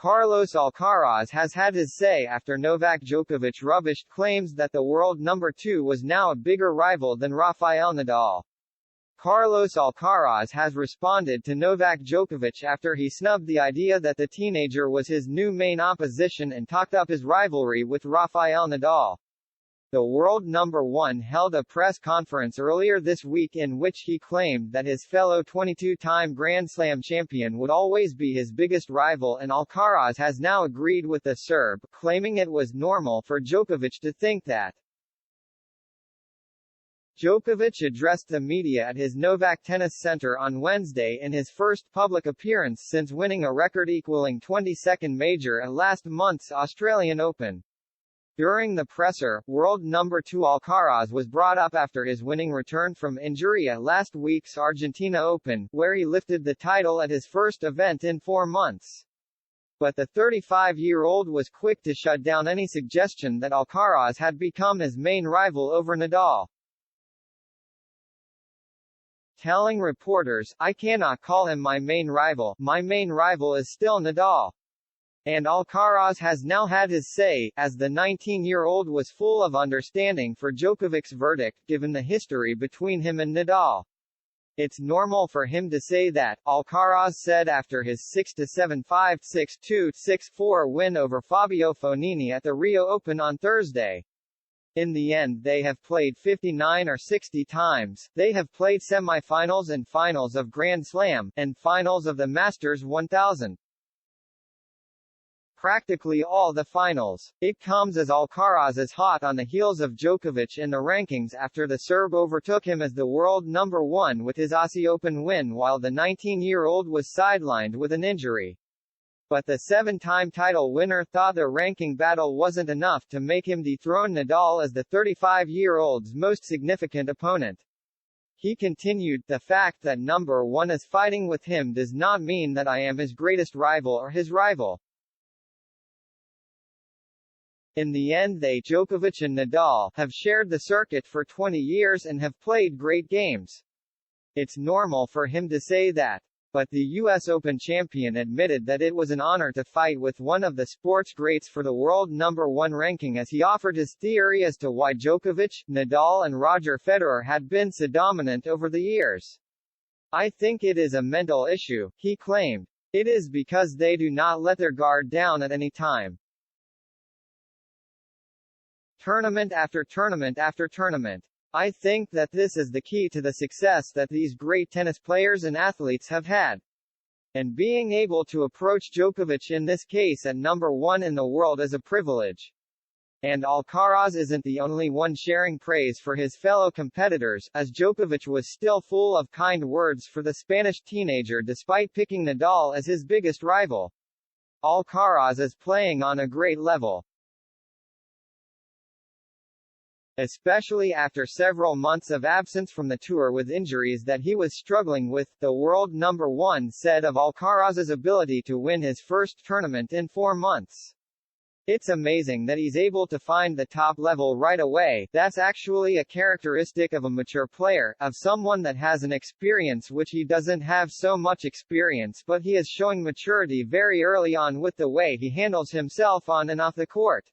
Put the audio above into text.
Carlos Alcaraz has had his say after Novak Djokovic rubbished claims that the world number 2 was now a bigger rival than Rafael Nadal. Carlos Alcaraz has responded to Novak Djokovic after he snubbed the idea that the teenager was his new main opposition and talked up his rivalry with Rafael Nadal. The world number 1 held a press conference earlier this week in which he claimed that his fellow 22-time Grand Slam champion would always be his biggest rival, and Alcaraz has now agreed with the Serb, claiming it was normal for Djokovic to think that. Djokovic addressed the media at his Novak Tennis Center on Wednesday in his first public appearance since winning a record-equaling 22nd major at last month's Australian Open. During the presser, world number 2 Alcaraz was brought up after his winning return from injury at last week's Argentina Open, where he lifted the title at his first event in 4 months. But the 35-year-old was quick to shut down any suggestion that Alcaraz had become his main rival over Nadal. Telling reporters, "I cannot call him my main rival is still Nadal." And Alcaraz has now had his say, as the 19-year-old was full of understanding for Djokovic's verdict, given the history between him and Nadal. "It's normal for him to say that," Alcaraz said after his 6-7, 5-6-2, 6-4 win over Fabio Fognini at the Rio Open on Thursday. In the end they have played 59 or 60 times, they have played semi-finals and finals of Grand Slam, and finals of the Masters 1000. Practically all the finals. It comes as Alcaraz is hot on the heels of Djokovic in the rankings after the Serb overtook him as the world number 1 with his Aussie Open win while the 19-year-old was sidelined with an injury. But the 7-time title winner thought the ranking battle wasn't enough to make him dethrone Nadal as the 35-year-old's most significant opponent. He continued, "The fact that number 1 is fighting with him does not mean that I am his greatest rival or his rival. In the end Djokovic and Nadal, have shared the circuit for 20 years and have played great games. It's normal for him to say that." But the U.S. Open champion admitted that it was an honor to fight with one of the sport's greats for the world number 1 ranking as he offered his theory as to why Djokovic, Nadal and Roger Federer had been so dominant over the years. "I think it is a mental issue," he claimed. "It is because they do not let their guard down at any time. Tournament after tournament after tournament. I think that this is the key to the success that these great tennis players and athletes have had. And being able to approach Djokovic in this case at number 1 in the world is a privilege." And Alcaraz isn't the only one sharing praise for his fellow competitors, as Djokovic was still full of kind words for the Spanish teenager despite picking Nadal as his biggest rival. "Alcaraz is playing on a great level. Especially after several months of absence from the tour with injuries that he was struggling with," the world number 1 said of Alcaraz's ability to win his first tournament in 4 months. "It's amazing that he's able to find the top level right away. That's actually a characteristic of a mature player, of someone that has an experience which he doesn't have so much experience, but he is showing maturity very early on with the way he handles himself on and off the court.